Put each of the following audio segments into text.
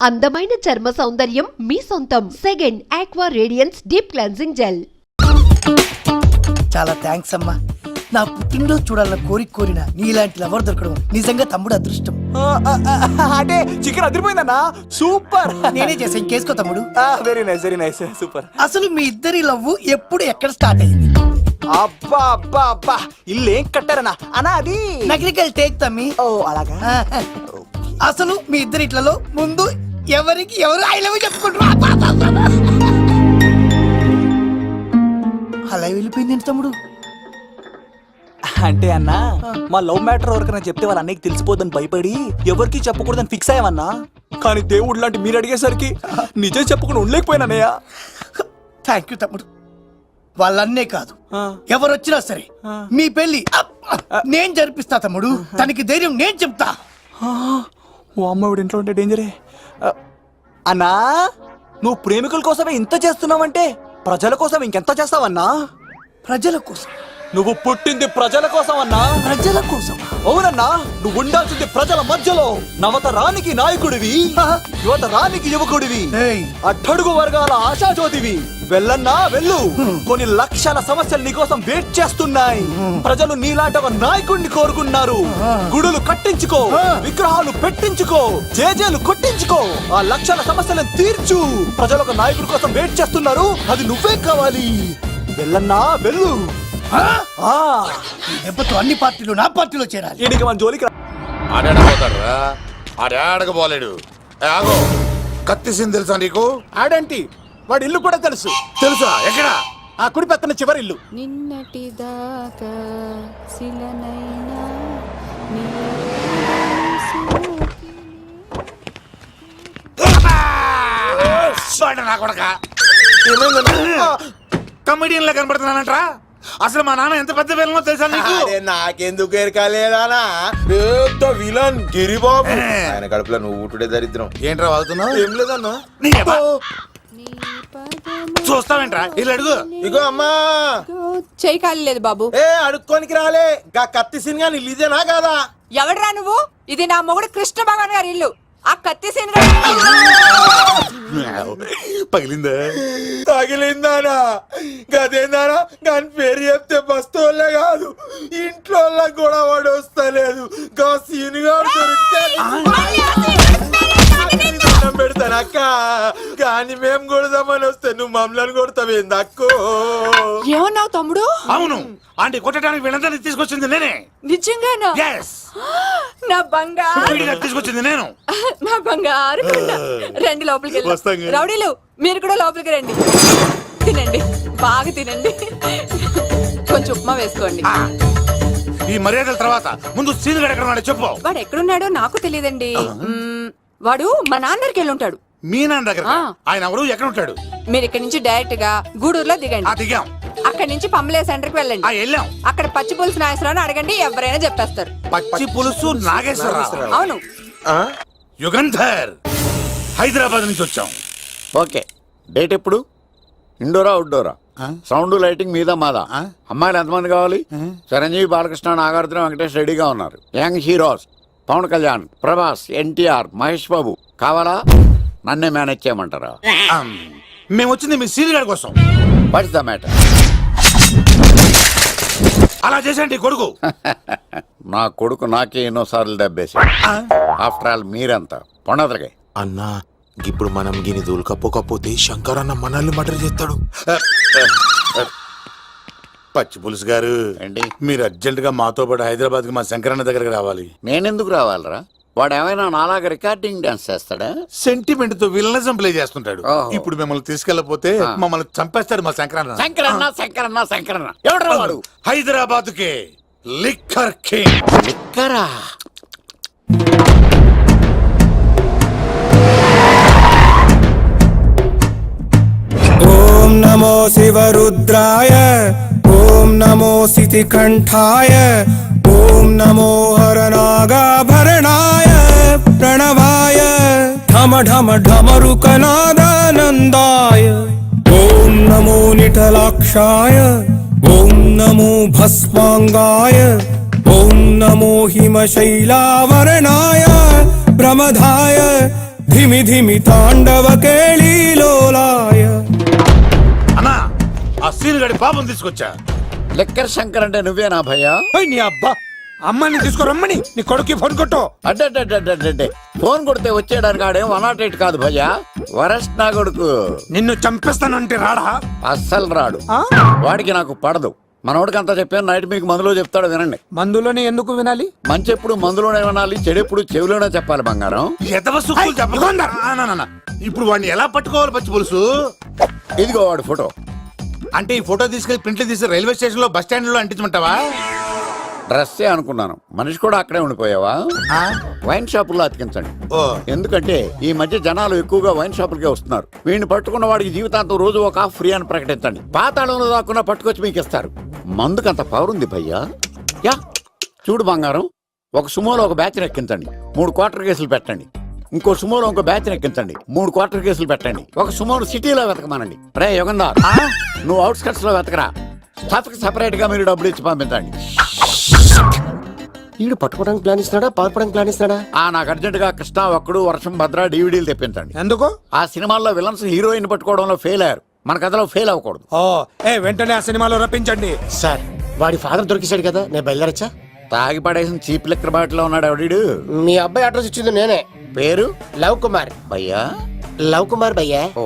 అందమైన చర్మ సౌందర్యం మీ సొంతం. Second aqua radiance deep cleansing gel. చాలా థ్యాంక్స్ అమ్మా. నా పుట్టినరోజు చూడాలని కోరిన నీలాంటి లవర్ దొరకడం నిజంగా తమ్ముడు అదృష్టం. అంటే చికెన్ అదిరిపోయిందన్నా, సూపర్. నేనే చేసా, ఇంకేసుకో తమ్ముడు. Very nice, very nice, super. అసలు మీ ఇద్దరి లవ్ ఎప్పుడు ఎక్కడ స్టార్ట్ అయింది? అబ్బా అబ్బా అబ్బా, ఇల్లు ఏం కట్టారన్నా అన్నా? అది నగరికల్ టేక్ తమ్మి. ఓ అలాగా. అసలు మీ ఇద్దరి ఇట్లలో ముందు ఎవరికి ఎవరు ఐ లవ్ చెప్పుకుంటారు? అలా వెళ్ళిపోయింది తమ్ముడు. అంటే అన్నా, మా లవ్ మ్యాటర్ ఎవరికైనా చెప్తే వాళ్ళ అన్నయ్యకి తెలిసిపోద్దని భయపడి ఎవరికి చెప్పకూడదని ఫిక్స్ అయ్యామన్నా. కానీ దేవుడు లాంటి మీరు అడిగేసరికి నిజం చెప్పకుండా ఉండలేకపోయినానయ్య. థ్యాంక్ యూ తమ్ముడు. వాళ్ళన్నే కాదు, ఎవరొచ్చినా సరే మీ పెళ్లి నేను జరిపిస్తా తమ్ముడు. తనకి ధైర్యం నేను చెప్తా. ఓ అమ్మఒడి ఇంట్లో ఉంటే డేంజరే. అన్నా, నువ్వు ప్రేమికుల కోసమే ఇంత చేస్తున్నావంటే ప్రజల కోసం ఇంకెంత చేస్తావన్నా? ప్రజల కోసం? నువ్వు పుట్టింది ప్రజల కోసం అన్నా. ప్రజల కోసం? అవునన్నా, నువ్వు ఉండాల్సింది ప్రజల మధ్యలో. నవతరానికి నాయకుడివి, యువతరానికి యువకుడివి, అట్టడుగు వర్గాల ఆశాజ్యోతివి. వెళ్ళన్నా వెళ్ళు. కొన్ని లక్షల సమస్యలు నీకోసం వెయిట్ చేస్తున్నాయి. ప్రజలు నీలాంటి ఒక నాయకుడిని కోరుకున్నారు. గుడులు కట్టించుకో, విగ్రహాలు పెట్టించుకో, జేజేలు కొట్టించుకో, ఆ లక్షల సమస్యలను తీర్చు. ప్రజలు ఒక నాయకుడి కోసం వెయిట్ చేస్తున్నారు, అది నువ్వే కావాలి. వెళ్ళన్నా వెళ్ళు. దెబ్బతో అన్ని పార్టీలు నా పార్టీలో చేరాలి. ఈడికి మన జోలికి ఆడపోతాడురా, ఆడకపోలేడు. ఆగో, కత్తిసింది తెలుసా నీకు? ఆడంటి వాడి ఇల్లు కూడా తెలుసు. తెలుసా? ఎక్కడ? ఆ కుడి పక్కన చివరి ఇల్లు. నిన్నటి దాకా శిలనైనా నా కొడక కమెడియన్ లా కనబడుతున్నానంట్రా. అసలు మా నాన్న ఎంత పెద్ద విలనో తెలుసా నీకు? నాకెందుకు ఎరకాలేదానా? పెద్ద విలన్ గిరిబాబు. ఆయన కడుపులో నువ్వు ఊటుడే దరిద్రం. ఏంట్రా వాగుతున్నావు? ఏం లేదన్నా. చూస్తావేంట్రా? ఇల్లు అడుగు. ఇగో అమ్మా, చెయ్యి ఖాళీ లేదు బాబు. అడుక్కోనికి రాలే. గా కత్తి సినిమా నీళ్ళు ఇదేనా కాదా? ఎవడరా నువ్వు? ఇది నా మొగుడు కృష్ణ భగవాన్ గారి ఇల్లు. ఆ కత్తి సీన్ పగిలిందా? తగిలిందానా? గదేందానా? దాని పేరు చెప్తే బస్తోళ్ళే కాదు, ఇంట్లో కూడా వాడు వస్తలేదు. గా సీనుగా పెడతాను అక్క. కానీ మేము కొడదామని వస్తే నువ్వు మమ్మల్ని కొడతావేంది అక్కో? ఏమన్నావు తమ్ముడు? అవును, ఆంటీ కొట్టడానికి వీళ్ళందరినీ తీసుకొచ్చింది నేనే. నిజంగానా? నా బంగారు తీసుకొచ్చింది నేను. నా బంగారు రండి లోపలికి వెళ్ళి. రౌడీలు మీరు కూడా లోపలికి రండి. తినండి, బాగా తినండి. కొంచెం ఉప్మా వేసుకోండి. ఈ మర్యాదల తర్వాత ముందు సీన్ ఎక్కడ ఉన్నాడో చెప్పు. వాడు ఎక్కడున్నాడో నాకు తెలియదండి. వాడు మా నాన్నకి వెళ్ళి ఉంటాడు. మీ నాన్న దగ్గర? ఆయన ఎవరు, ఎక్కడ ఉంటాడు? మీరు ఇక్కడ నుంచి డైరెక్ట్ గా గూడూరులో దిగండి. దిగాం. అక్కడ నుంచి పంబలే సెంటర్ కి వెళ్ళండి. వెళ్ళాం. అక్కడ పచ్చి పులుసు నాగేశ్వరరావు అడగండి, ఎవరైనా చెప్పేస్తారు. పచ్చి పులుసు నాగేశ్వరరావు? అవును. యుగంధర్, హైదరాబాద్ నుంచి వచ్చాం. ఓకే, డేట్ ఎప్పుడు? ఇండోరా అవుట్డోరా? సౌండ్ లైటింగ్ మీద మాదా? అమ్మాయిలు ఎంతమంది కావాలి? చిరంజీవి, బాలకృష్ణ, నాగార్జున, వెంకటేష్ రెడీగా ఉన్నారు. యంగ్ హీరోస్ పవన్ కళ్యాణ్, ప్రభాస్, ఎన్టీఆర్, మహేష్ బాబు కావాలా? నన్నే మేనేజ్ చేయమంటారా? మేము వచ్చింది మీ సీరియల్ కోసం. What's the matter? అలా చేసేంటి కొడుకు? నా కొడుకు నాకే ఎన్నోసార్లు దెబ్బేసి. ఆఫ్టర్ ఆల్ మీరంతా పొండదరగా. అన్నా, ఇప్పుడు మనం గిని దూలకపోతే శంకర్ అన్న మనల్ని మర్డర్ చేస్తాడు. పచ్చి పులుసు గారు, మీరు అర్జెంట్ గా మాతో పాటు హైదరాబాద్ కి మా శంకరన్న దగ్గరకు రావాలి. నేనెందుకు రావాలరా? వాడు ఏమైనా నాలాగా రికార్డింగ్ డాన్స్ చేస్తాడా? సెంటిమెంట్ తో విలనిజం ప్లే చేస్తుంటాడు. ఇప్పుడు మిమ్మల్ని తీసుకెళ్లపోతే మమ్మల్ని చంపేస్తాడు మా శంకరన్న. శంకరన్న ఎవడరా వాడు? హైదరాబాద్ కే లిక్కర్ కింగ్. లిక్కరా? ఓం నమో శివరుద్రాయ, ఓం నమో శితికంఠాయ, ఓం నమో హరనాగాభరణాయ ప్రణవాయ, ఢమ ఢమ ఢమరుకనాదానందాయ, ఓం నమో నిఠలాక్షాయ, ఓం నమో భస్మాంగాయ, ఓం నమో హిమశైలావరణాయ ప్రమదాయ ధిమి ధిమి తాండవ కేళీలోలాయ. అన్నా ఆ సీన్ గడి పాపం తీసుకొచ్చా. లెక్కర్ శంకర్ అంటే నువ్వేనా భయ్యా? నీ అబ్బా అమ్మాయిని తీసుకురమ్మని నీ కొడుకు ఫోన్ కొట్టు. అడ్డే ఫోన్ కొడితే వచ్చేయడానికి ఆడేం 108 కాదు భయ్యా, వరస్ట్ నా కొడుకు. నిన్ను చంపేస్తానంటే రాడా? అస్సలు రాడు, వాడికి నాకు పడదు. మనోడికి అంతా చెప్పాను, నైట్ మీకు మందులో చెప్తాడు వినండి. మందులోనే ఎందుకు వినాలి? మంచి ఎప్పుడు మందులోనే వినాలి, చెడు ఎప్పుడు చెవిలోనే చెప్పాలి బంగారం. ఎదవ సుక్కులు చెప్పకుండా. ఇప్పుడు వాడిని ఎలా పట్టుకోవాలి పచ్చి పులుసు? ఇదిగో వాడు ఫోటో. అంటే ఈ ఫోటో తీసుకెళ్లి ప్రింట్లు తీసి రైల్వే స్టేషన్ లో బస్ స్టాండ్ లో అంటించమంటావా? డ్రెస్సే అనుకున్నాను, మనిషి కూడా అక్కడే ఉండిపోయావా? వైన్ షాపుల్లో అతికించండి. ఎందుకంటే ఈ మధ్య జనాలు ఎక్కువగా వైన్ షాపులకే వస్తున్నారు. వీడిని పట్టుకున్న వాడికి జీవితాంతం రోజు ఒక ఆఫ్ ఫ్రీ అని ప్రకటించండి. పాతాళంలో దాక్కున్నా పట్టుకొచ్చి మీకు ఇస్తారు. మందుకంత పవర్ ఉంది భయ్యా. యా చూడు బంగారం, ఒక సుమోలో ఒక బ్యాచ్ ఎక్కించండి, 3 క్వార్టర్ కేసులు పెట్టండి. ఇంకో సుమోలో ఇంకో బ్యాచ్ ఎక్కించండి, 3 క్వార్టర్ కేసులు పెట్టండి. ఒక సుమోను సిటీలో వెతకమానండి. రే యుగంధర్, నువ్వు అవుట్స్కట్స్ లో వెతకరా. స్టాఫ్ కి సెపరేట్ గా మీరు డబ్బులు ఇచ్చి పంపించండి. వీడు పట్టుకోవడానికి ప్లాన్ ఇస్తున్నాడా, పాల్పడానికి ప్లాన్ ఇస్తున్నాడా? నాకు అర్జెంట్ గా కృష్ణ, ఒక్కడు, వర్షం, భద్ర డివిడీలు తెప్పించండి. ఎందుకు? ఆ సినిమాల్లో విలన్స్ హీరోయిన్ పట్టుకోవడంలో ఫెయిల్ అయ్యారు, మన కథలో ఫెయిల్ అవ్వకూడదు. వెంటనే ఆ సినిమాలో రప్పించండి. సార్ వాడి ఫాదర్ దొరికేశాడు కదా, నేను బయలుదేరచ్చా? తాగి పడేసిన చీప్ లెక్కర్ బాటిలో ఉన్నాడు ఎవడీడు. మీ అబ్బాయి అడ్రస్ ఇచ్చింది నేనే. పేరు లవ్ కుమార్. భయ్యా? లవ్ కుమార్ భయ్యా. ఓ,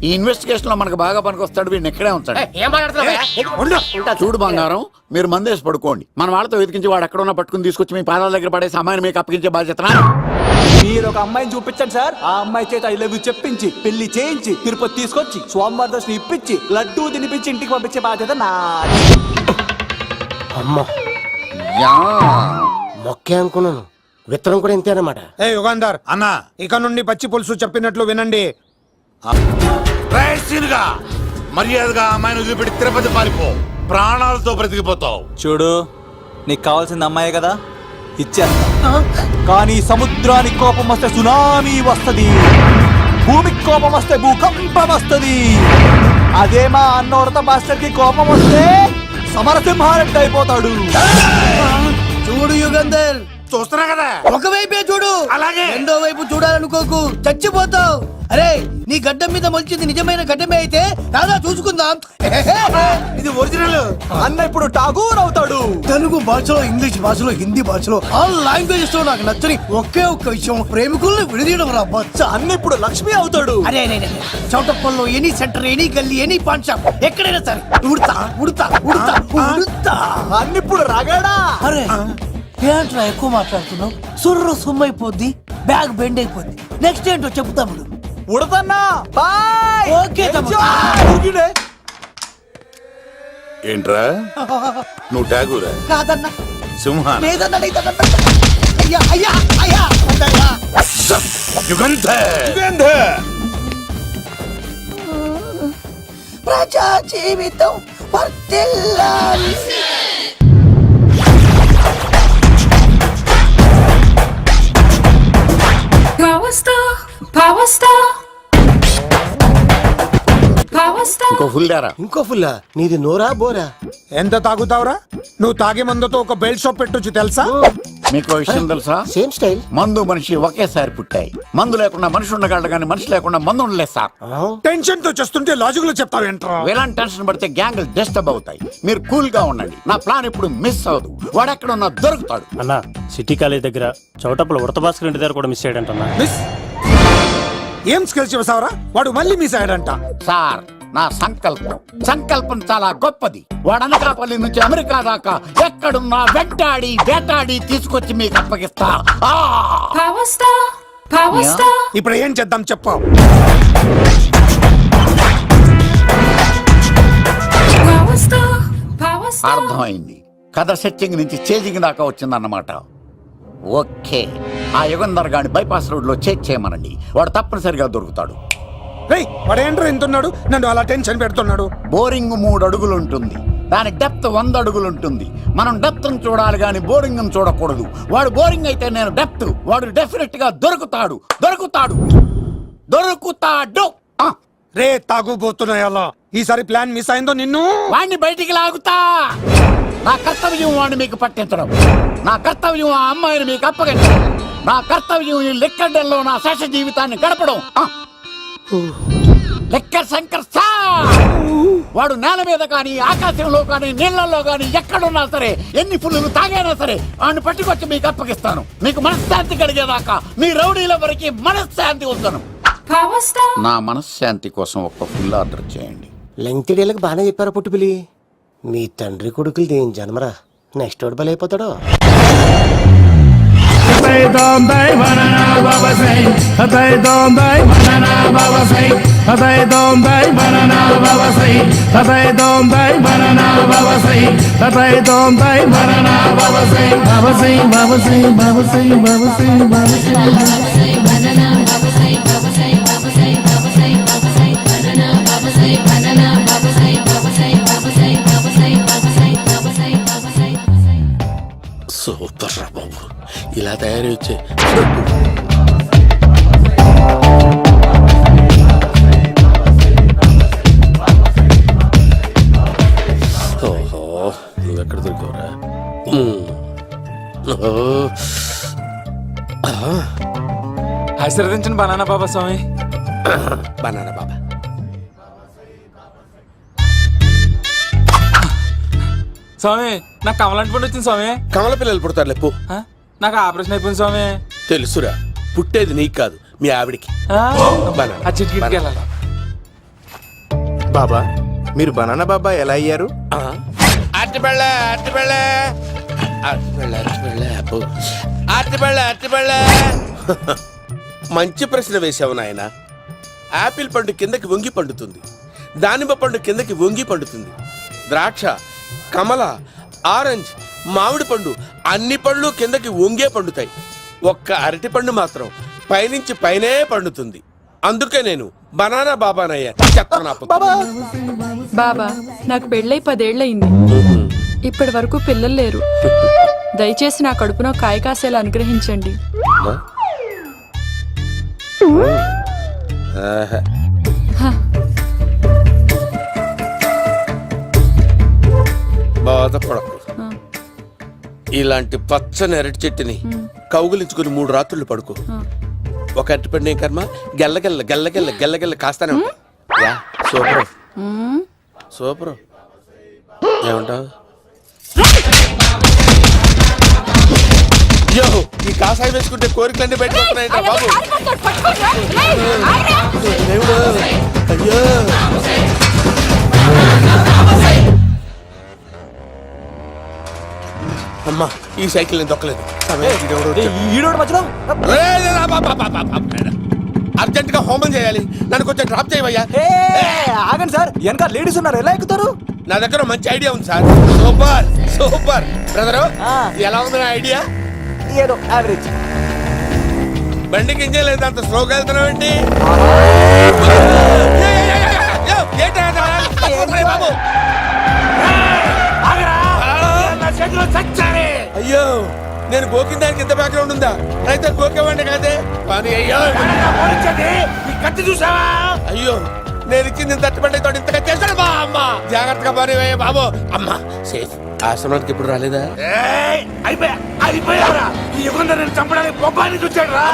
ఈ ఇన్వెస్టిగేషన్ లో మనకు బాగా పనికొస్తాడు, వీడిని ఎక్కడే ఉంచండి. ఏం మాట్లాడుతున్నావు? చూడు బంగారం, మీరు మందేసి పడుకోండి. మన వాళ్ళతో వెతికించి వాడు ఎక్కడ ఉన్నా పట్టుకుని తీసుకొచ్చి మీ పాదాల దగ్గర పడేసి అమ్మాయిని మీకు అప్పగించే బాధ్యత. మీరు ఒక అమ్మాయిని చూపించండి సార్. ఆ అమ్మాయి చేత ఐ లవ్ యూ చెప్పించి పెళ్లి చేయించి తిరుపతి తీసుకొచ్చి స్వామివారి దర్శనం ఇప్పించి లడ్డూ తినిపించి ఇంటికి పంపించే బాధ్యత నాది. అమ్మా మొక్కే అనుకున్నాను, విత్తనం కూడా ఇంతే అన్నమాట. యుగంధర్ అన్నా ఇక నుండి పచ్చి పులుసు చెప్పినట్లు వినండి. మర్యాదగా అమ్మాయిని వదిలిపెట్టి తిరుపతి పారిపో, ప్రాణాలతో బ్రతికిపోతావు. చూడు, నీకు కావాల్సింది అమ్మాయి కదా, ఇచ్చేస్తా. కానీ సముద్రానికి కోపం వస్తే సునామీ వస్తది, భూమికి కోపం వస్తే భూకంపం వస్తది. అదే మా అన్నోడత మాస్టర్ కి కోపం వస్తే సమరసింహారెడ్డి అయిపోతాడు. చూడు యుగంధర్, చూస్తున్నా కదా, ఒకవైపే చూడు, అలాగే రెండో వైపు చూడాలనుకోకు, చచ్చిపోతావు. అరే నీ గడ్డం మీద మొలిచింది నిజమైన గడ్డమే అయితే రాదా చూసుకుందాం. ఇది ఒరిజినల్. అన్న ఇప్పుడు ఠాగూర్ అవుతాడు. తెలుగు భాషలో, ఇంగ్లీష్ భాషలో, హిందీ భాషలో, ఆల్ లాంగ్వేజెస్ లో నాకు నచ్చని ఒకే ఒక్క విషయం, ప్రేమికుల్ని విడదీయడం రా బచ్చ. అన్న ఇప్పుడు లక్ష్మి అవుతాడు. అరే చౌటప్పల్లో ఎనీ సెంటర్, ఎనీ గల్లీ, ఎనీ పాన్ షాప్, ఎక్కడైనా సరే ఉడతా ఉడతా ఉడతా ఉడతా. అన్న ఇప్పుడు రగడా. అరే ఏంట్రా ఎక్కువ మాట్లాడుతున్నావు? సుర్రు సుమ్మైపోద్ది, బ్యాగ్ బెండ్ అయిపోద్ది. నెక్స్ట్ ఏంటో చెప్తాము. ఉడతన్నా బాయ్. ఓకే తమ్ముడు. ఏంట్రా నువ్వు ఠాగూరా? కాదన్నా, సింహా? లేదన్నా, లేదన్నా. అయ్యా అయ్యా అయ్యా అయ్యా. యుగంధర్, ప్రజా జీవితం వర్ధిల్లాలి. ఇంకో ఫుల్ దారా. ఇంకో ఫుల్లా? నీది నోరా బోరా? ఎంత తాగుతావురా? నువ్వు తాగే మందుతో ఒక బెల్ట్ షాప్ పెట్టొచ్చు తెలుసా? మీకు విషయం తెలుసా? Same style. మందు మనిషి ఒకేసారి పుట్టాయి. మందు లేకుండా మనిషి ఉండగలడు కానీ మనిషి లేకుండా మందు ఉండలేదు సార్. టెన్షన్ తో చేస్తుంటే లాజిక్ లో చెప్తావేంట్రా? ఎలాంటి టెన్షన్ పడితే గ్యాంగులు డిస్టర్బ్ అవుతాయి. మీరు కూల్ గా ఉండండి, నా ప్లాన్ ఇప్పుడు మిస్ అవ్వదు. వాడు ఎక్కడ ఉన్నా దొరుకుతాడు. అన్నా, సిటీ కాలేజ్ దగ్గర చౌటప్పుల ఉడత భాస్కర్ ఇంటి దగ్గర కూడా మిస్ అయ్యాడంటన్నా. మిస్ ఏం స్కిల్స్ చేసావరా? వాడు మళ్ళీ మిస్ అయ్యాడంట. సార్, నా సంకల్పం చాలా గొప్పది. వాడు అనకాపల్లి నుంచి అమెరికా దాకా ఎక్కడున్నా వెంటాడి వేటాడి తీసుకొచ్చి మీకు అప్పగిస్తా. ఇప్పుడు ఏం చేద్దాం చెప్పు. అర్థమైంది. కథ సెట్టింగ్ నుంచి చేజింగ్ దాకా వచ్చిందన్నమాట. ఓకే, ఆ యుగంధర్ గాని బైపాస్ రోడ్ లో చెక్ చేయమనండి. వాడు తప్పనిసరిగా దొరుకుతాడు. వాడేంట్రా ఎంతున్నాడు, నన్ను అలా టెన్షన్ పెడుతున్నాడు. బోరింగ్ 3 అడుగులు ఉంటుంది, దాని డెప్త్ 100 అడుగులు ఉంటుంది. మనం డెప్త్ చూడాలి గాని బోరింగ్ చూడకూడదు. వాడు బోరింగ్ అయితే నేను డెప్త్. వాడు డెఫినెట్ గా దొరుకుతాడు. రే తాగుబోతున్నాయా? ఈసారి ప్లాన్ మిస్ అయిందో నిన్ను వాడిని బయటికి లాగుతా. నా కర్తవ్యం వాడిని మీకు పట్టించడం, నా కర్తవ్యం ఆ అమ్మాయిని మీకు అప్పగించడం. నా కర్తవ్యం ఈ లెక్కడల్లో నా శేష జీవితాన్ని గడపడం. లెక్కర్ శంకర్ సార్ వాడు నేల మీద కానీ ఆకాశంలో కానీ నీళ్లలో కానీ ఎక్కడున్నా సరే ఎన్ని పుల్లులు తాగైనా సరే వాడిని పట్టుకొచ్చి మీకు అప్పగిస్తాను. మీకు మనశ్శాంతి కలిగేదాకా మీ రౌడీలెవరికి మనశ్శాంతి ఉందను. నా మనశ్శాంతి కోసం ఒక్క ఫుల్ ఆర్డర్ చేయండి. లెంగ్తీడేళ్ళకి బాగానే చెప్పారా పుట్టుపిలి. మీ తండ్రి కొడుకులు దేని జన్మరా, నెక్స్ట్ వాడు బలైపోతాడో. సూపర్ రా బాబు, ఇలా తయారు వచ్చే. ఓహో, నువ్వెక్కడ దొరికావురా? ఆశీర్వదించండి బనానా బాబా స్వామి. బనానా బాబా. స్వామి నాకు కమలాంటి పండు వచ్చింది స్వామి. కమల పిల్లలు పుడతారు లేపు. నాకు ఆపరేషన్ అయిపోయింది స్వామి. తెలుసురా, పుట్టేది నీకు కాదు మీ ఆవిడికి. ఆ చిటికి వెళ్ళాలి. బాబా మీరు బనానా బాబా ఎలా అయ్యారు? మంచి ప్రశ్న వేశావు నాయన. ఆపిల్ పండు కిందకి వంగి పండుతుంది, దానిమ్మ పండు కిందకి వంగి పండుతుంది, ద్రాక్ష, కమల, ఆరెంజ్, మామిడి పండు అన్ని పండ్లు కిందకి వంగే పండుతాయి. ఒక్క అరటి పండు మాత్రం పైనుంచి పైనే పండుతుంది. అందుకే నేను బనానా బాబానయ్యా. బాబా నాకు పెళ్ళై 10 ఏళ్ళయింది. ఇప్పటి వరకు పిల్లలు లేరు. దయచేసి నా కడుపున కాయ కాసేలా అనుగ్రహించండి. బాధపడకు. ఇలాంటి పచ్చని అరటి చెట్టుని కౌగులించుకుని 3 రాత్రులు పడుకో. ఒక అరటి పండు ఏం కర్మ, గెల్లగెల్ల గెల్లగెల్ల గెల్లగెల్ల కాస్తానే ఉంటాయి. Super super. ఏమంటావు? యో, ఈ కాసాయి వేసుకుంటే కోరికలన్నీ బయటకొస్తున్నాయంట బాబు. దేవుడు, అయ్యో. అమ్మా, ఈ సైకిల్ నేను దొక్కలేదు. అర్జెంట్ గా హోమం చేయాలి, నన్ను కొంచెం డ్రాప్ చేయవయ్యా. ఆగండి సార్, వెనక లేడీస్ ఉన్నారు, ఎలా ఎక్కుతారు? నా దగ్గర మంచి ఐడియా ఉంది సార్. Super super. బ్రదరు, ఎలా ఉంది నా ఐడియా? ఏదో యావరేజ్. బండికి ఇంజన్ లేదు, అంత స్లోగా వెళ్తున్నావు ఏంటి? బాబు అయ్యో, నేను గోకిన దానికి ఇంత బ్యాక్గ్రౌండ్ ఉందా? అయితే గోకేవాడిని కాదే. కానీ అయ్యో కత్తి చూసావా? అయ్యో, నేను ఇచ్చింది తట్టుబడి తోటి ఇంతగా చేశాడు బా. అమ్మ జాగ్రత్తగా పని బాబు. అమ్మ సేఫ్. ఆశ్రమానికి ఇప్పుడు రాలేదా? చంపడానికి బొమ్మాయిని చూచాడు రా.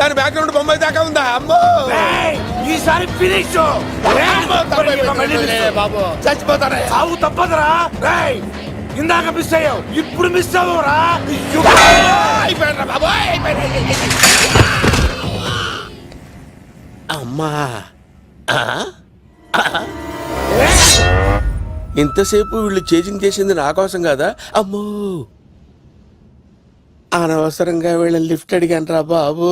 దాని బ్యాక్గ్రౌండ్ బొమ్మాయి దాకా ఉందా? అమ్మో, ఈసారి ఫినిష్ బాబు. చచ్చిపోతారా? సాగు తప్పదురా. ఇందాక మిస్ అయ్యావు, ఇప్పుడు మిస్ అవ్వరా. అమ్మా, ఇంతసేపు వీళ్ళు చేజింగ్ చేసింది నా కోసం కాదా? అమ్మో, అనవసరంగా వీళ్ళని లిఫ్ట్ అడిగాను రా బాబు.